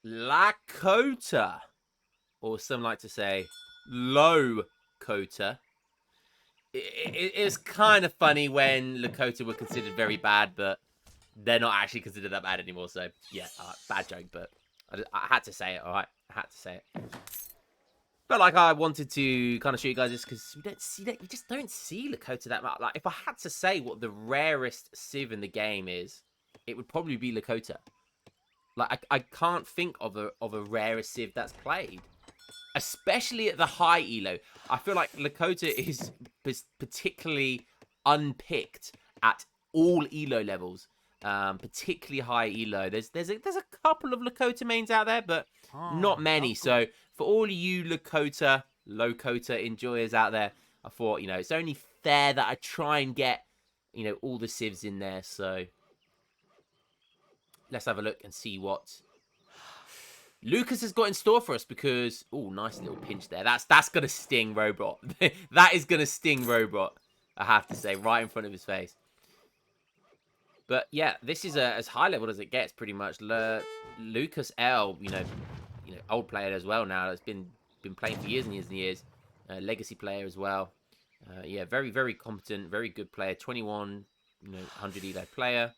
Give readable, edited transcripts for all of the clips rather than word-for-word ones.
Lakota, or some like to say Low-Kota. It's kind of funny when Lakota were considered very bad, but they're not actually considered that bad anymore. So yeah, bad joke, but I had to say it. All right, I had to say it. But like, I wanted to kind of show you guys this because you don't see that. You just don't see Lakota that much. Like, if I had to say what the rarest civ in the game is, it would probably be Lakota. Like, I can't think of a rarer civ that's played, especially at the high elo. I feel like Lakota is particularly unpicked at all elo levels, particularly high elo. There's a couple of Lakota mains out there, but not many. So for all you Lakota, Low-Kota enjoyers out there, I thought, it's only fair that I try and get, all the civs in there. So let's have a look and see what Lucas has got in store for us, because nice little pinch there. That's gonna sting Rohbrot. That is gonna sting Rohbrot, I have to say, right in front of his face. But yeah, this is as high level as it gets, pretty much. LukasL, old player as well now. That's been playing for years and years and years. Legacy player as well. Yeah, very, very competent, very good player. 2100 elo player.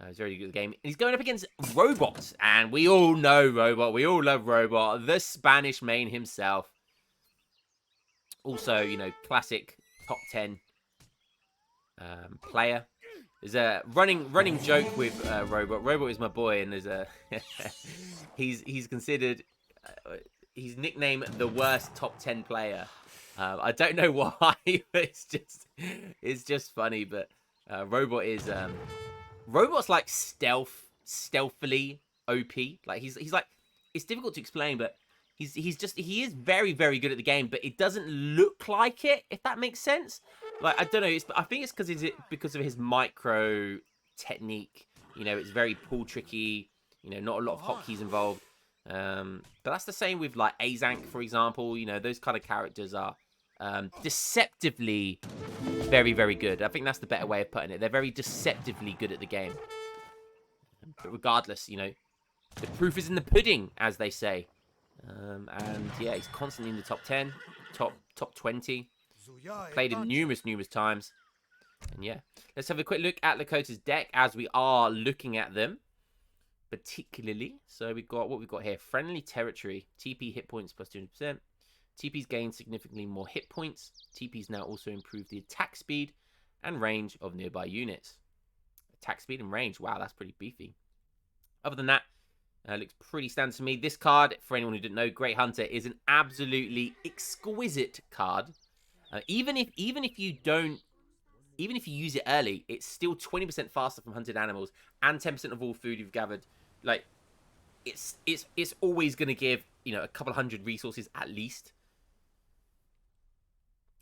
He's very good at the game. He's going up against Rohbrot, and we all know Rohbrot. We all love Rohbrot, the Spanish main himself. Also, classic top 10 player. There's a running joke with Rohbrot. Rohbrot is my boy, and there's a he's considered he's nicknamed the worst top 10 player. I don't know why, but it's just funny. But Rohbrot is Rohbrot's like stealthily OP. Like he's like, it's difficult to explain, but he is very, very good at the game, but it doesn't look like it, if that makes sense. Like, I don't know, I think it's because of his micro technique. It's very pull tricky, not a lot of hotkeys involved. But that's the same with like Azank, for example. Those kind of characters are deceptively very, very good. I think that's the better way of putting it. They're very deceptively good at the game. But regardless, the proof is in the pudding, as they say. And yeah, he's constantly in the top 10, top 20. Played him numerous times. And yeah, let's have a quick look at Lakota's deck as we are looking at them particularly. So we've got what we've got here: friendly territory, TP hit points plus 200%. TP's gained significantly more hit points. TP's now also improved the attack speed and range of nearby units. Attack speed and range, wow, that's pretty beefy. Other than that, looks pretty standard to me. This card, for anyone who didn't know, Great Hunter is an absolutely exquisite card. Even if you use it early, it's still 20% faster from hunted animals and 10% of all food you've gathered. Like, it's always going to give a couple hundred resources at least.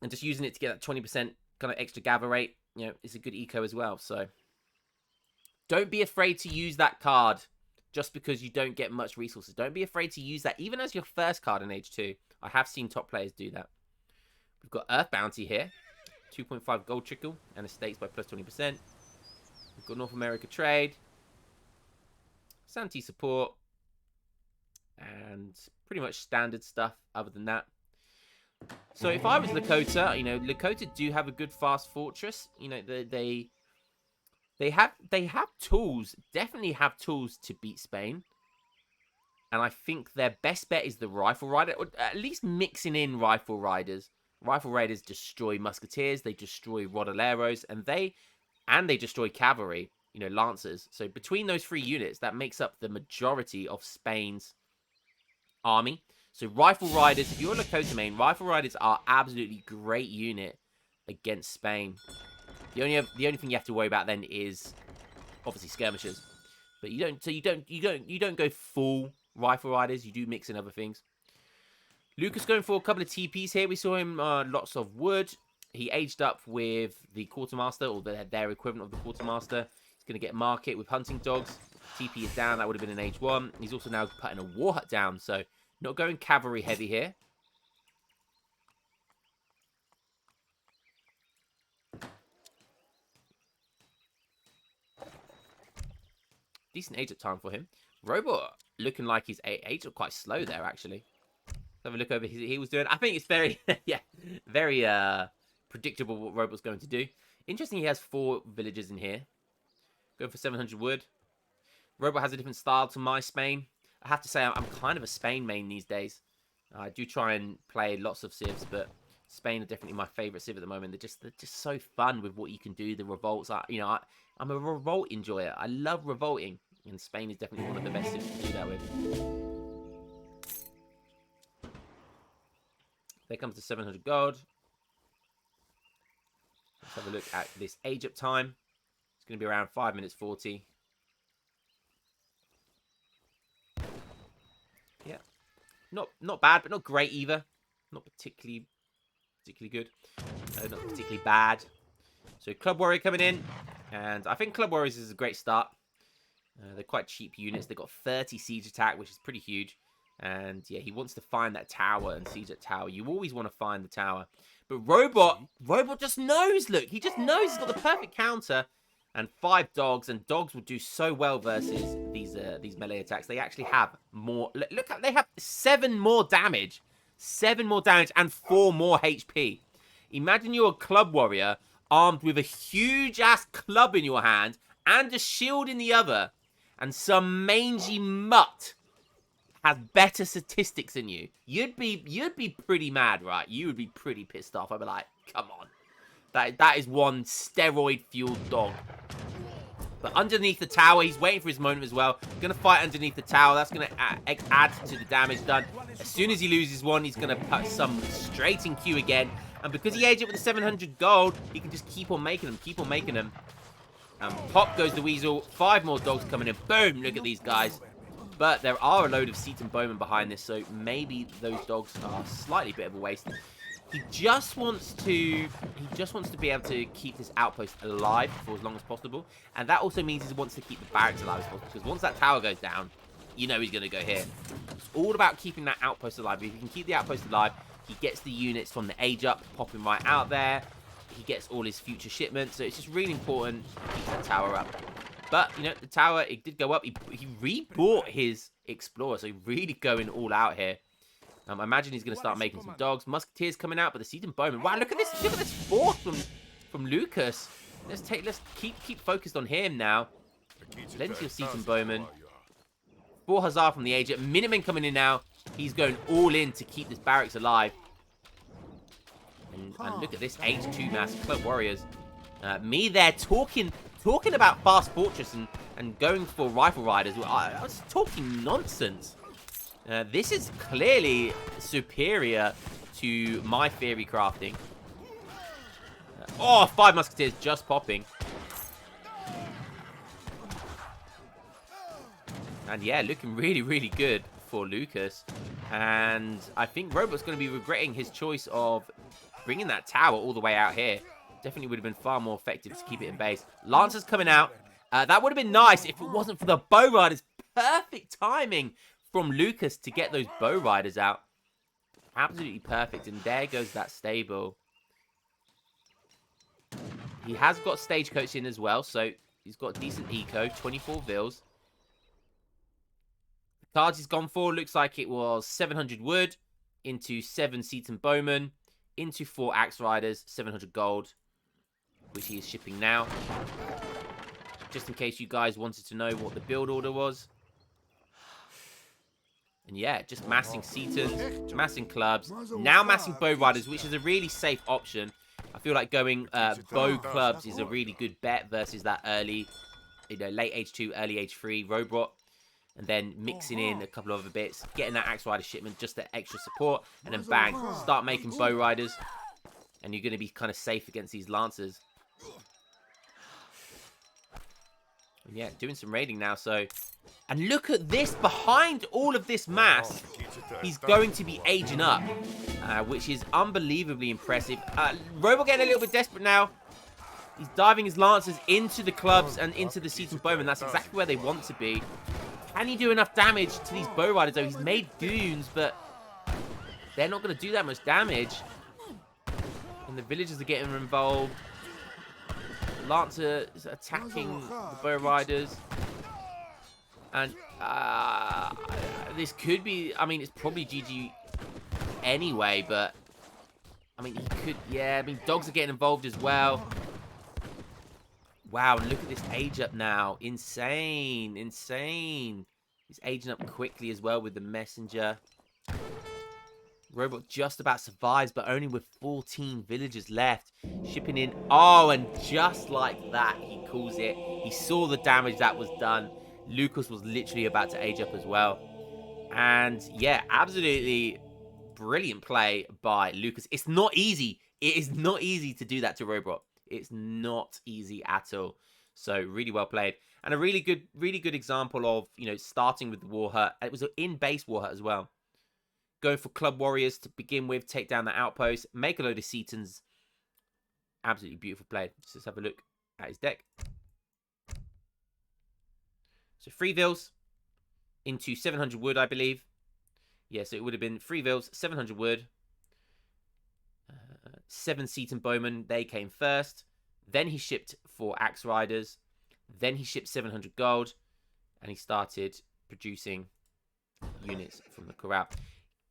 And just using it to get that 20% kind of extra gather rate, is a good eco as well. So don't be afraid to use that card just because you don't get much resources. Don't be afraid to use that even as your first card in Age 2. I have seen top players do that. We've got Earth Bounty here. 2.5 gold trickle and estates by plus 20%. We've got North America Trade. Santi support. And pretty much standard stuff other than that. So if I was Lakota, Lakota do have a good fast fortress. They have tools, definitely have tools to beat Spain. And I think their best bet is the Rifle Rider, or at least mixing in Rifle Riders. Rifle Riders destroy Musketeers, they destroy Rodoleros, and they destroy cavalry, Lancers. So between those three units, that makes up the majority of Spain's army. So Rifle Riders, if you're a Lakota main, Rifle Riders are absolutely great unit against Spain. The only thing you have to worry about then is obviously skirmishers. But you don't go full Rifle Riders, you do mix in other things. Lucas going for a couple of TPs here. We saw him lots of wood. He aged up with the Quartermaster, or their equivalent of the Quartermaster. He's going to get market with hunting dogs. TP is down. That would have been an Age 1. He's also now putting a War Hut down. So not going cavalry heavy here. Decent age up time for him. Rohbrot looking like his age are quite slow there, actually. Let's have a look over he was doing. I think it's very, yeah, very predictable what Rohbrot's going to do. Interesting, he has 4 villagers in here. Going for 700 wood. Rohbrot has a different style to my Spain. I have to say, I'm kind of a Spain main these days. I do try and play lots of civs, but Spain are definitely my favourite civ at the moment. They're just so fun with what you can do. The revolts are, you know, I'm a revolt enjoyer. I love revolting, and Spain is definitely one of the best civs to do that with. There comes the 700 gold. Let's have a look at this age up time. It's going to be around 5 minutes 40. Yeah, not bad, but not great either. Not particularly good. Not particularly bad. So Club Warrior coming in, and I think Club Warriors is a great start. They're quite cheap units. They've got 30 siege attack, which is pretty huge. And yeah, he wants to find that tower and siege that tower. You always want to find the tower. But Rohbrot just knows. Look, he just knows he's got the perfect counter. And 5 dogs, and dogs will do so well versus these melee attacks. They actually have more. Look, they have 7 more damage. 7 more damage and 4 more HP. Imagine you're a Club Warrior armed with a huge-ass club in your hand and a shield in the other. And some mangy mutt has better statistics than you. You'd be pretty mad, right? You would be pretty pissed off. I'd be like, come on. That is one steroid-fueled dog. But underneath the tower, he's waiting for his moment as well. Going to fight underneath the tower. That's going to add to the damage done. As soon as he loses one, he's going to put some straight in queue again. And because he aged it with the 700 gold, he can just keep on making them, Pop goes the weasel. 5 more dogs coming in. Boom! Look at these guys. But there are a load of Seaton Bowmen behind this, so maybe those dogs are slightly bit of a waste. He just wants to be able to keep this outpost alive for as long as possible. And that also means he wants to keep the barracks alive as possible. Because once that tower goes down, you know he's going to go here. It's all about keeping that outpost alive. If you can keep the outpost alive, he gets the units from the age up popping right out there. He gets all his future shipments. So it's just really important to keep that tower up. But, you know, the tower, it did go up. He rebought his Explorer. So he's really going all out here. I imagine he's going to start making some dogs. Musketeers coming out, but the Seaton Bowman. Wow, look at this! Look at this force from Lucas. Let's keep focused on him now. Plenty of Seaton Bowman. 4 Hussar from the Age. Miniman coming in now. He's going all in to keep this barracks alive. And look at this H2 mass Club Warriors. Me there talking about Fast Fortress and going for Rifle Riders. I was talking nonsense. This is clearly superior to my theory crafting. Oh, 5 Musketeers just popping. And yeah, looking really, really good for Lucas. And I think Rohbrot's going to be regretting his choice of bringing that tower all the way out here. Definitely would have been far more effective to keep it in base. Lancers coming out. That would have been nice if it wasn't for the Bow Riders. Perfect timing from Lucas to get those Bow Riders out. Absolutely perfect. And there goes that stable. He has got Stagecoach in as well. So he's got decent eco. 24 Vils. The cards he's gone for looks like it was 700 wood into 7 Seaton Bowmen into 4 Axe Riders, 700 gold, which he is shipping now. Just in case you guys wanted to know what the build order was. And yeah, just massing Seatons, massing clubs, now massing Bow Riders, which is a really safe option. I feel like going bow clubs is a really good bet versus that early, late H2, early H3 Rohbrot. And then mixing in a couple of other bits, getting that Axe Rider shipment, just the extra support, and then bang, start making Bow Riders. And you're going to be kind of safe against these Lancers. And yeah, doing some raiding now, so... And look at this, behind all of this mass, he's going to be aging up, which is unbelievably impressive. Rohbrot getting a little bit desperate now. He's diving his Lancers into the clubs and into the Seaton Bowmen. That's exactly where they want to be. Can he do enough damage to these Bow Riders, though? He's made goons, but they're not going to do that much damage. And the villagers are getting involved. The Lancer is attacking the Bow Riders. And this could be, I mean, it's probably GG anyway, but I mean, he could, yeah, I mean, dogs are getting involved as well. Wow, look at this age up now. Insane, insane. He's aging up quickly as well with the messenger. Rohbrot just about survives, but only with 14 villagers left. Shipping in. Oh, and just like that, he calls it. He saw the damage that was done. Lukas was literally about to age up as well. And yeah, absolutely brilliant play by Lukas. It's not easy. It is not easy to do that to Rohbrot. It's not easy at all. So really well played. And a really good example of, you know, starting with the War Hut. It was an in-base War Hut as well. Going for Club Warriors to begin with, take down the outpost, make a load of Setons. Absolutely beautiful play. Let's have a look at his deck. So 3 Vills into 700 wood, I believe. Yeah, so it would have been 3 Vills, 700 wood. 7 Seaton Bowmen, they came first. Then he shipped 4 Axe Riders. Then he shipped 700 gold. And he started producing units from the corral.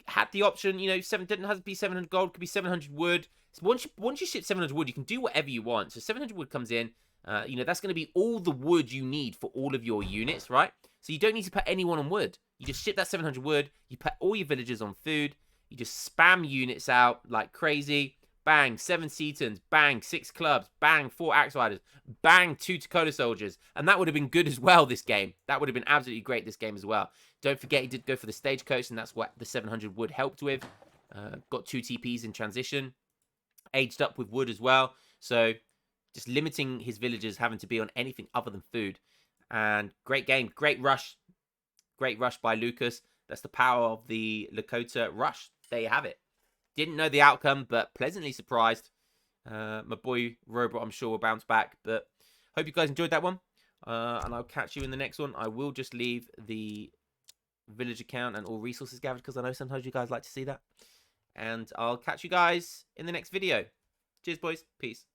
Had the option, you know, didn't have to be 700 gold, could be 700 wood. So once you ship 700 wood, you can do whatever you want. So 700 wood comes in. You know, that's going to be all the wood you need for all of your units, right? So you don't need to put anyone on wood. You just ship that 700 wood. You put all your villagers on food. You just spam units out like crazy. Bang, 7 Setons. Bang, 6 clubs. Bang, 4 Axe Riders. Bang, 2 Dakota soldiers. And that would have been good as well this game. That would have been absolutely great this game as well. Don't forget he did go for the stagecoach, and that's what the 700 wood helped with. Got 2 TPs in transition. Aged up with wood as well. So just limiting his villagers having to be on anything other than food. And great game. Great rush. Great rush by Lukas. That's the power of the Lakota rush. There you have it. Didn't know the outcome, but pleasantly surprised. My boy Rohbrot, I'm sure, will bounce back. But hope you guys enjoyed that one. And I'll catch you in the next one. I will just leave the village account and all resources gathered, because I know sometimes you guys like to see that. And I'll catch you guys in the next video. Cheers, boys. Peace.